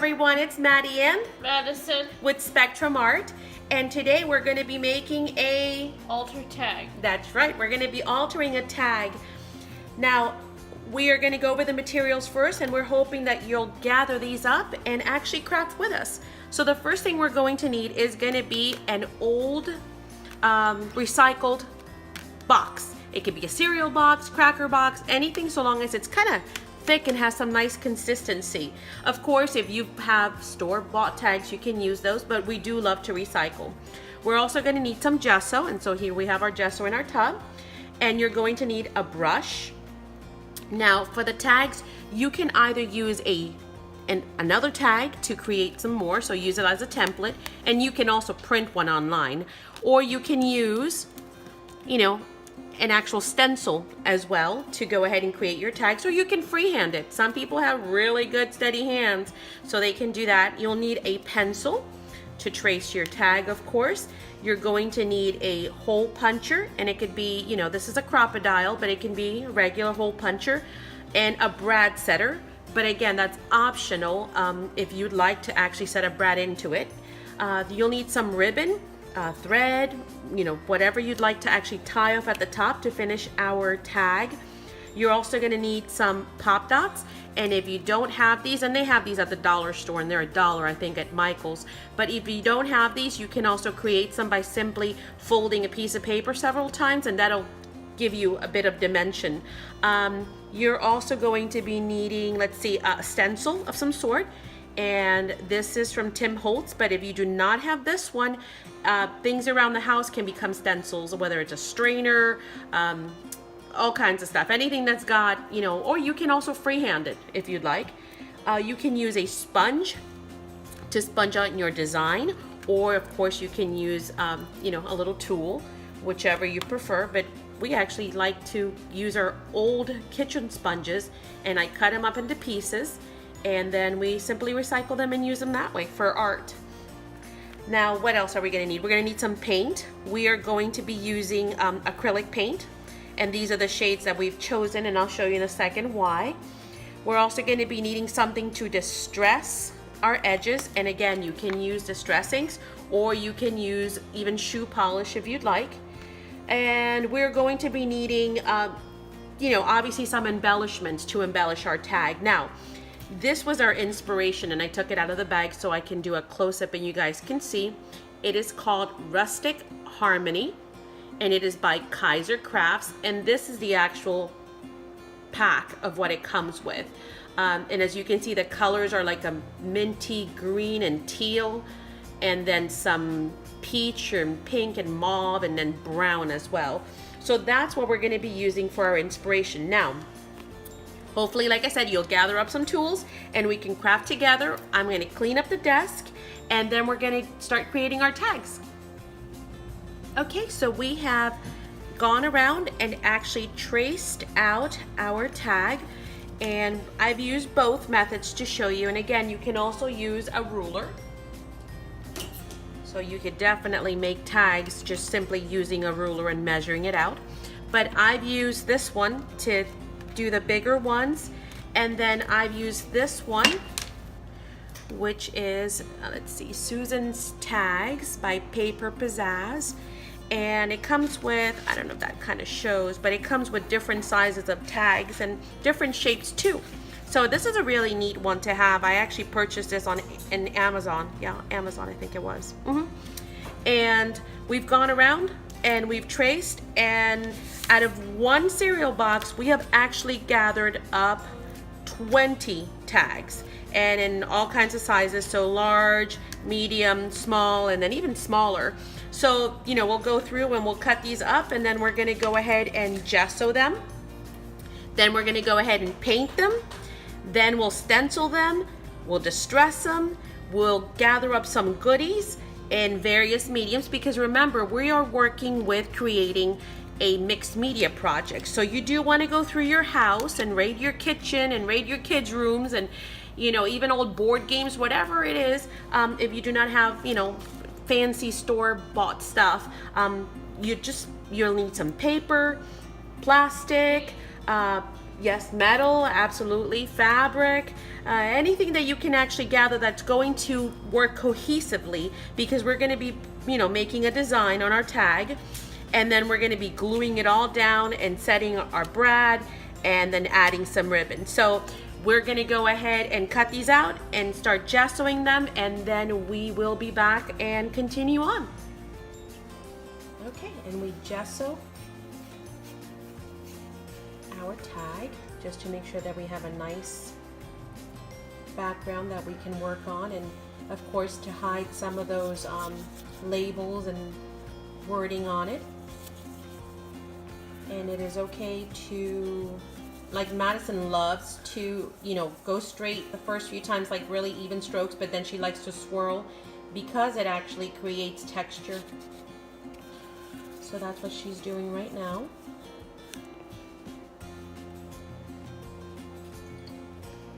everyone, it's Maddie and Madison with Spectrum Art, and today we're going to be making a alter tag. That's right, we're going to be altering a tag. Now, we are going to go over the materials first, and we're hoping that you'll gather these up and actually craft with us. So the first thing we're going to need is going to be an old recycled box. It could be a cereal box, cracker box, anything so long as it's kind of thick and has some nice consistency. Of course, if you have store-bought tags, you can use those, but we do love to recycle. We're also going to need some gesso, and so here we have our gesso in our tub. And you're going to need a brush. Now, for the tags, you can either use another tag to create some more, so use it as a template, and you can also print one online, or you can use, an actual stencil as well to go ahead and create your tags, or you can freehand it. Some people have really good steady hands, so they can do that. You'll need a pencil to trace your tag, of course. You're going to need a hole puncher, and it could be, this is a crocodile, but it can be a regular hole puncher, and a brad setter. But again, that's optional if you'd like to actually set a brad into it. You'll need some ribbon, thread, whatever you'd like to actually tie off at the top to finish our tag. You're also going to need some pop dots, and if you don't have these, and they have these at the dollar store, and they're $1 I think at Michael's, but if you don't have these, you can also create some by simply folding a piece of paper several times, and that'll give you a bit of dimension. You're also going to be needing, a stencil of some sort, and this is from Tim Holtz, but if you do not have this one, things around the house can become stencils, whether it's a strainer, all kinds of stuff, anything that's got, or you can also freehand it if you'd like. You can use a sponge to sponge out your design, or of course you can use, a little tool, whichever you prefer, but we actually like to use our old kitchen sponges, and I cut them up into pieces, and then we simply recycle them and use them that way for art. Now, what else are we going to need? We're going to need some paint. We are going to be using acrylic paint, and these are the shades that we've chosen, and I'll show you in a second why. We're also going to be needing something to distress our edges, and again, you can use distress inks, or you can use even shoe polish if you'd like. And we're going to be needing, obviously some embellishments to embellish our tag. Now, this was our inspiration, and I took it out of the bag so I can do a close-up and you guys can see. It is called Rustic Harmony, and it is by Kaiser Crafts, and this is the actual pack of what it comes with. And as you can see, the colors are like a minty green and teal, and then some peach and pink and mauve, and then brown as well. So that's what we're going to be using for our inspiration. Now, hopefully, like I said, you'll gather up some tools and we can craft together. I'm going to clean up the desk, and then we're going to start creating our tags. Okay, so we have gone around and actually traced out our tag, and I've used both methods to show you. And again, you can also use a ruler. So you could definitely make tags just simply using a ruler and measuring it out. But I've used this one to do the bigger ones, and then I've used this one, which is, Susan's Tags by Paper Pizzazz. And it comes with, I don't know if that kind of shows, but it comes with different sizes of tags and different shapes too. So this is a really neat one to have. I actually purchased this on Amazon. Yeah, Amazon, I think it was. And we've gone around and we've traced, and out of one cereal box, we have actually gathered up 20 tags, and in all kinds of sizes, so large, medium, small, and then even smaller. So, we'll go through and we'll cut these up, and then we're gonna go ahead and gesso them. Then we're gonna go ahead and paint them. Then we'll stencil them, we'll distress them, we'll gather up some goodies in various mediums, because remember, we are working with creating a mixed media project. So you do want to go through your house and raid your kitchen and raid your kids' rooms, and even old board games, whatever it is. If you do not have fancy store-bought stuff, you'll need some paper, plastic, Yes, metal, absolutely. Fabric, anything that you can actually gather that's going to work cohesively, because we're going to be, making a design on our tag, and then we're going to be gluing it all down and setting our brad and then adding some ribbon. So we're going to go ahead and cut these out and start gessoing them, and then we will be back and continue on. Okay, and we gesso our tag just to make sure that we have a nice background that we can work on, and of course to hide some of those labels and wording on it. And it is okay to, like Madison loves to, go straight the first few times, like really even strokes, but then she likes to swirl because it actually creates texture. So that's what she's doing right now.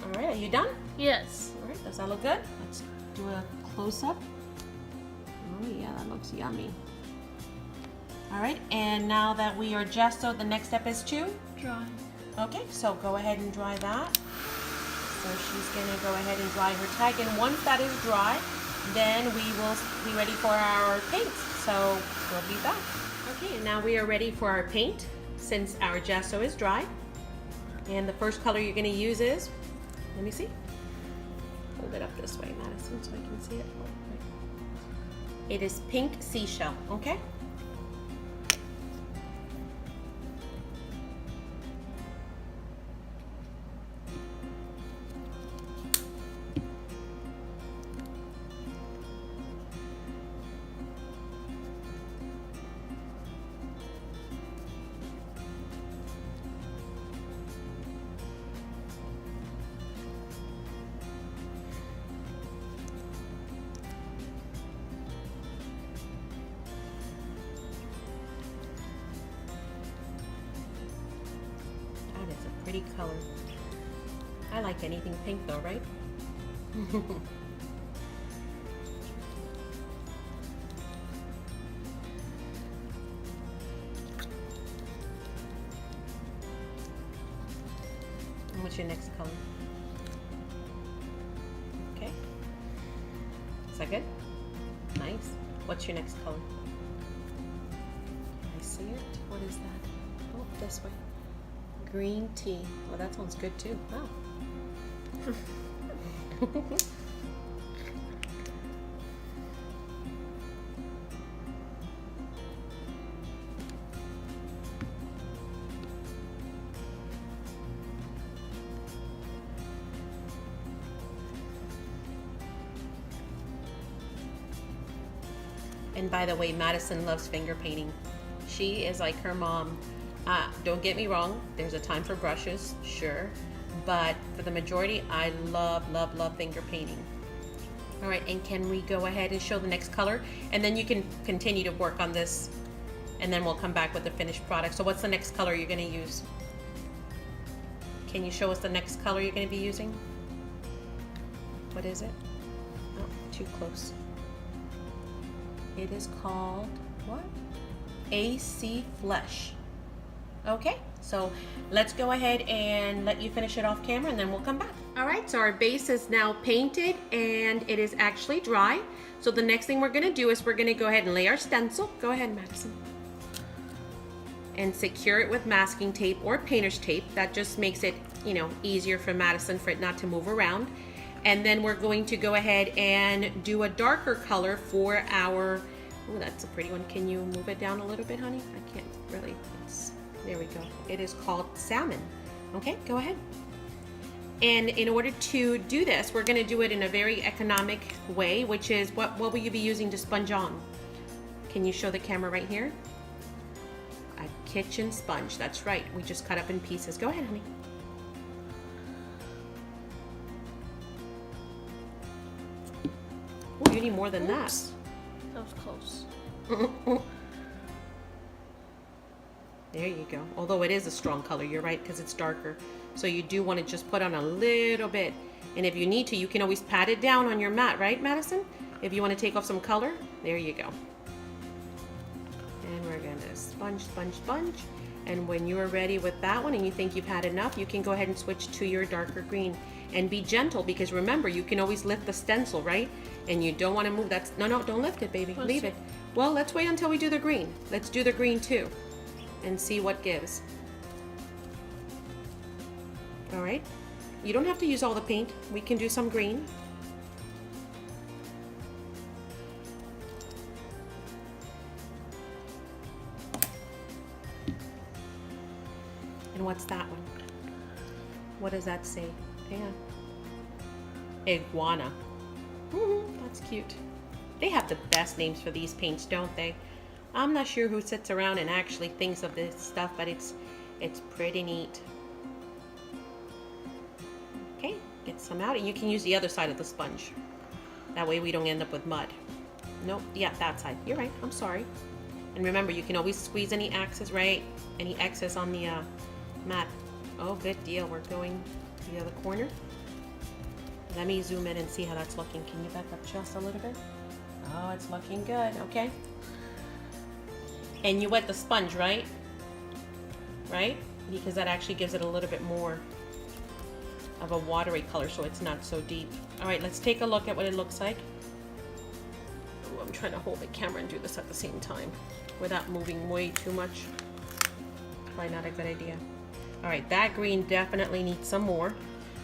All right, are you done? Yes. All right, does that look good? Let's do a close-up. Oh yeah, that looks yummy. All right, and now that we are gessoed, the next step is to? Dry. Okay, so go ahead and dry that. So she's gonna go ahead and dry her tag, and once that is dry, then we will be ready for our paint. So we'll be back. Okay, and now we are ready for our paint since our gesso is dry. And the first color you're gonna use is, let me see. Hold it up this way, Madison, so I can see it. It is pink seashell, okay? Pretty color. I like anything pink though, right? And what's your next color? Okay. Is that good? Nice. What's your next color? Can I see it? What is that? Oh, this way. Green tea. Well, that sounds good too. Wow. And by the way, Madison loves finger painting. She is like her mom. Don't get me wrong, there's a time for brushes, sure, but for the majority, I love finger painting. All right, and can we go ahead and show the next color? And then you can continue to work on this, and then we'll come back with the finished product. So what's the next color you're gonna use? Can you show us the next color you're gonna be using? What is it? Oh, too close. It is called, what? AC Flesh. Okay, so let's go ahead and let you finish it off camera, and then we'll come back. All right, so our base is now painted and it is actually dry. So the next thing we're gonna do is we're gonna go ahead and lay our stencil. Go ahead, Madison. And secure it with masking tape or painter's tape. That just makes it, easier for Madison for it not to move around. And then we're going to go ahead and do a darker color for our, oh, that's a pretty one. Can you move it down a little bit, honey? I can't really. There we go. It is called Salmon. Okay, go ahead. And in order to do this, we're gonna do it in a very economic way, which is, what will you be using to sponge on? Can you show the camera right here? A kitchen sponge, that's right. We just cut up in pieces. Go ahead, honey. Oh, you need more than Oops. That was close. that. There you go. Although it is a strong color, you're right, because it's darker. So you do want to just put on a little bit. And if you need to, you can always pat it down on your mat, right, Madison? If you want to take off some color, there you go. And we're going to sponge, sponge, sponge. And when you're ready with that one and you think you've had enough, you can go ahead and switch to your darker green. And be gentle, because remember, you can always lift the stencil, right? And you don't want to move that. No, don't lift it, baby. Leave it. Well, let's wait until we do the green. Let's do the green too and see what gives. All right. You don't have to use all the paint. We can do some green. And what's that one? What does that say? Yeah. Iguana. That's cute. They have the best names for these paints, don't they? I'm not sure who sits around and actually thinks of this stuff, but it's pretty neat. Okay, get some out, and you can use the other side of the sponge. That way we don't end up with mud. Nope, yeah, that side. You're right, I'm sorry. And remember, you can always squeeze any excess, right? Any excess on the mat. Oh, good deal. We're going to the other corner. Let me zoom in and see how that's looking. Can you back up just a little bit? Oh, it's looking good. Okay. And you wet the sponge, right? Right? Because that actually gives it a little bit more of a watery color, so it's not so deep. All right, let's take a look at what it looks like. Oh, I'm trying to hold the camera and do this at the same time without moving way too much. Probably not a good idea. All right, that green definitely needs some more.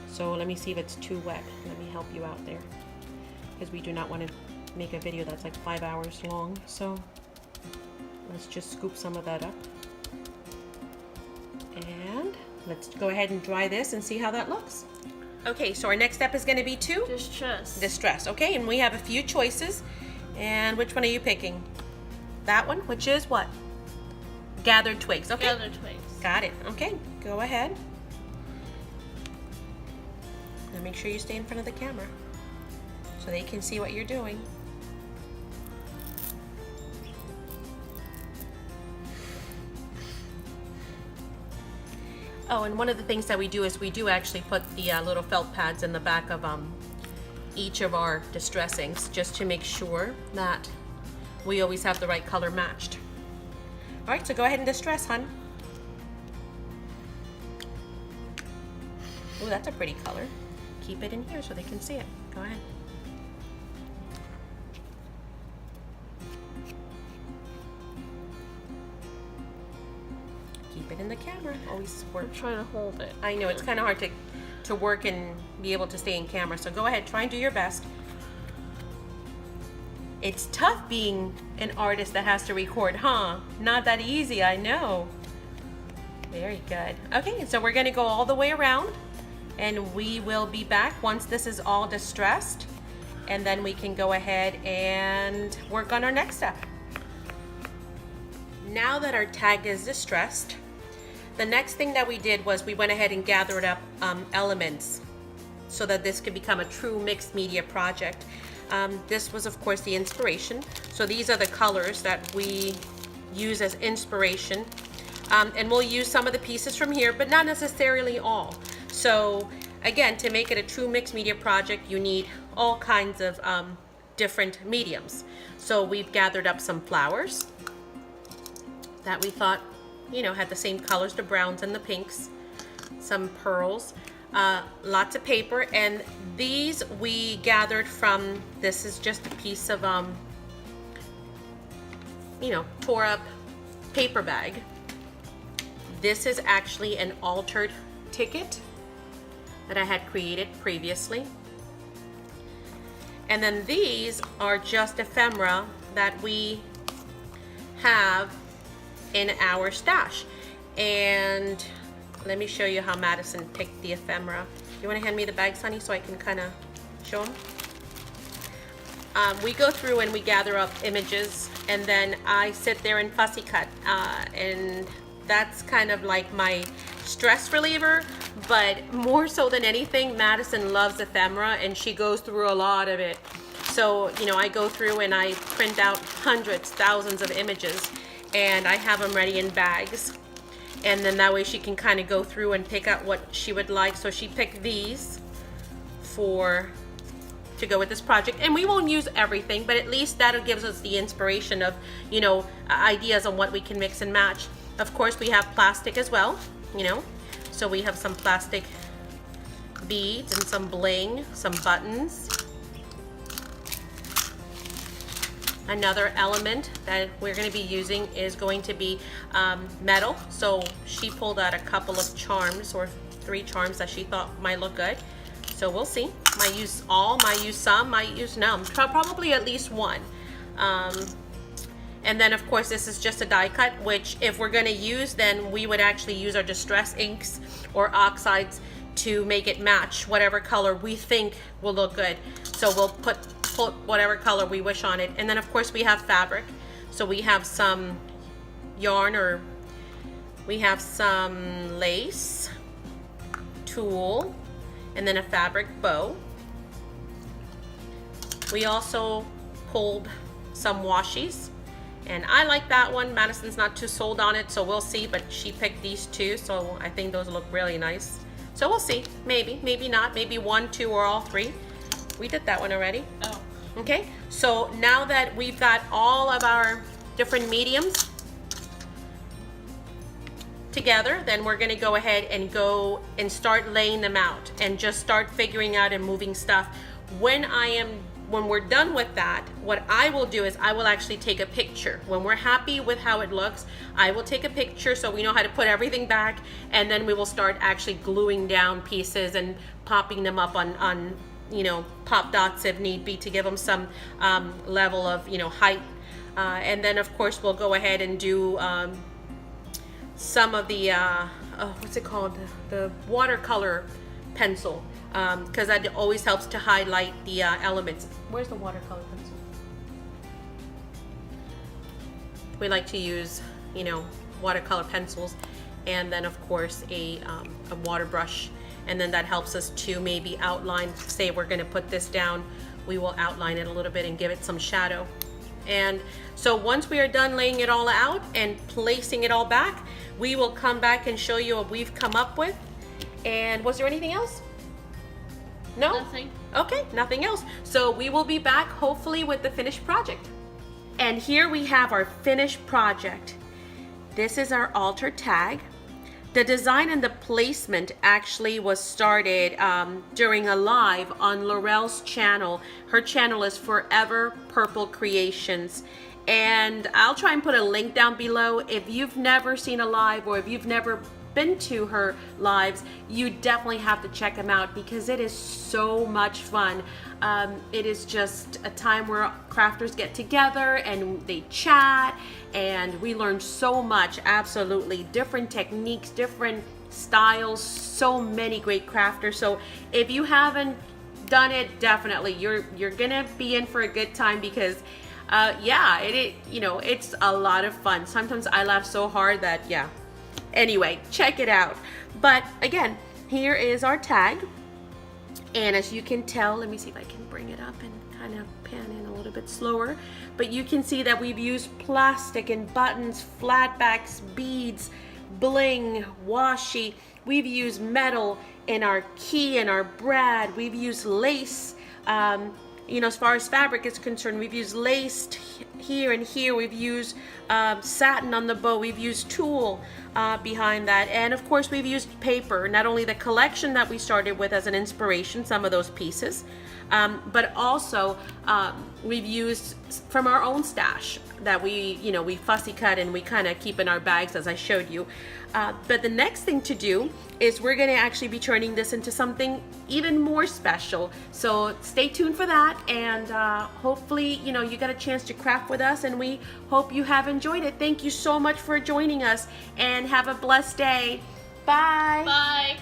So let me see if it's too wet. Let me help you out there, because we do not want to make a video that's like 5 hours long. So let's just scoop some of that up. And let's go ahead and dry this and see how that looks. Okay, so our next step is going to be to distress. Okay, and we have a few choices. And which one are you picking? That one, which is what? Gathered twigs. Okay. Gathered twigs. Got it. Okay, go ahead. Now make sure you stay in front of the camera so they can see what you're doing. Oh, and one of the things that we do is we do actually put the little felt pads in the back of each of our distressings, just to make sure that we always have the right color matched. All right, so go ahead and distress, hun. Oh, that's a pretty color. Keep it in here so they can see it. Go ahead. Keep it in the camera. Always work. I'm trying to hold it. I know, it's kind of hard to work and be able to stay in camera, so go ahead, try and do your best. It's tough being an artist that has to record, huh? Not that easy, I know. Very good. Okay, so we're gonna go all the way around, and we will be back once this is all distressed, and then we can go ahead and work on our next step. Now that our tag is distressed, the next thing that we did was we went ahead and gathered up elements so that this could become a true mixed media project. This was, of course, the inspiration. So these are the colors that we use as inspiration. And we'll use some of the pieces from here, but not necessarily all. So again, to make it a true mixed media project, you need all kinds of different mediums. So we've gathered up some flowers that we thought, you know, had the same colors, the browns and the pinks, some pearls, lots of paper, and these we gathered from, this is just a piece of, you know, tore up paper bag. This is actually an altered ticket that I had created previously. And then these are just ephemera that we have in our stash. And let me show you how Madison picked the ephemera. You want to hand me the bags, honey, so I can kind of show them? We go through and we gather up images, and then I sit there and fussy cut, and that's kind of like my stress reliever. But more so than anything, Madison loves ephemera, and she goes through a lot of it. So, you know, I go through and I print out hundreds, thousands of images, and I have them ready in bags. And then that way she can kind of go through and pick out what she would like. So she picked these to go with this project. And we won't use everything, but at least that gives us the inspiration of, you know, ideas on what we can mix and match. Of course, we have plastic as well, you know. So we have some plastic beads and some bling, some buttons. Another element that we're going to be using is going to be metal. So she pulled out a couple of charms, or 3 charms that she thought might look good. So we'll see. Might use all, might use some, might use none. Probably at least one. And then of course this is just a die cut, which if we're going to use, then we would actually use our distress inks or oxides to make it match whatever color we think will look good. So we'll put whatever color we wish on it. And then of course we have fabric. So we have some yarn, or we have some lace, tulle, and then a fabric bow. We also pulled some washies, and I like that one. Madison's not too sold on it, so we'll see, but she picked these 2, so I think those look really nice. So we'll see, maybe, maybe not, maybe 1, 2, or all 3. We did that one already. Oh. Okay, so now that we've got all of our different mediums together, then we're gonna go ahead and start laying them out and just start figuring out and moving stuff. When we're done with that, what I will do is I will actually take a picture. When we're happy with how it looks, I will take a picture so we know how to put everything back, and then we will start actually gluing down pieces and popping them up on you know, pop dots if need be, to give them some level of, you know, height. And then of course we'll go ahead and do some of the what's it called, the watercolor pencil, because that always helps to highlight the elements. Where's the watercolor pencil? We like to use, you know, watercolor pencils, and then of course a water brush, and then that helps us to maybe outline. Say we're going to put this down, we will outline it a little bit and give it some shadow. And so once we are done laying it all out and placing it all back, we will come back and show you what we've come up with. And was there anything else? No? Nothing. Okay, nothing else. So we will be back hopefully with the finished project. And here we have our finished project. This is our altar tag. The design and the placement actually was started during a live on Laurel's channel. Her channel is Forever Purple Creations. And I'll try and put a link down below. If you've never seen a live, or if you've never been to her lives, you definitely have to check them out because it is so much fun. It is just a time where crafters get together and they chat, and we learn so much. Absolutely different techniques, different styles, so many great crafters. So if you haven't done it, definitely you're gonna be in for a good time, because yeah, you know, it's a lot of fun. Sometimes I laugh so hard that, yeah. Anyway, check it out. But again, here is our tag. And as you can tell, let me see if I can bring it up and kind of pan in a little bit slower. But you can see that we've used plastic and buttons, flatbacks, beads, bling, washi. We've used metal in our key and our brad. We've used lace. You know, as far as fabric is concerned, we've used lace here and here. We've used satin on the bow. We've used tulle behind that. And of course, we've used paper. Not only the collection that we started with as an inspiration, some of those pieces, but also we've used from our own stash that we fussy cut and we kind of keep in our bags, as I showed you. But the next thing to do is we're going to actually be turning this into something even more special. So stay tuned for that, and hopefully, you know, you got a chance to craft with us, and we hope you have enjoyed it. Thank you so much for joining us, and have a blessed day. Bye. Bye.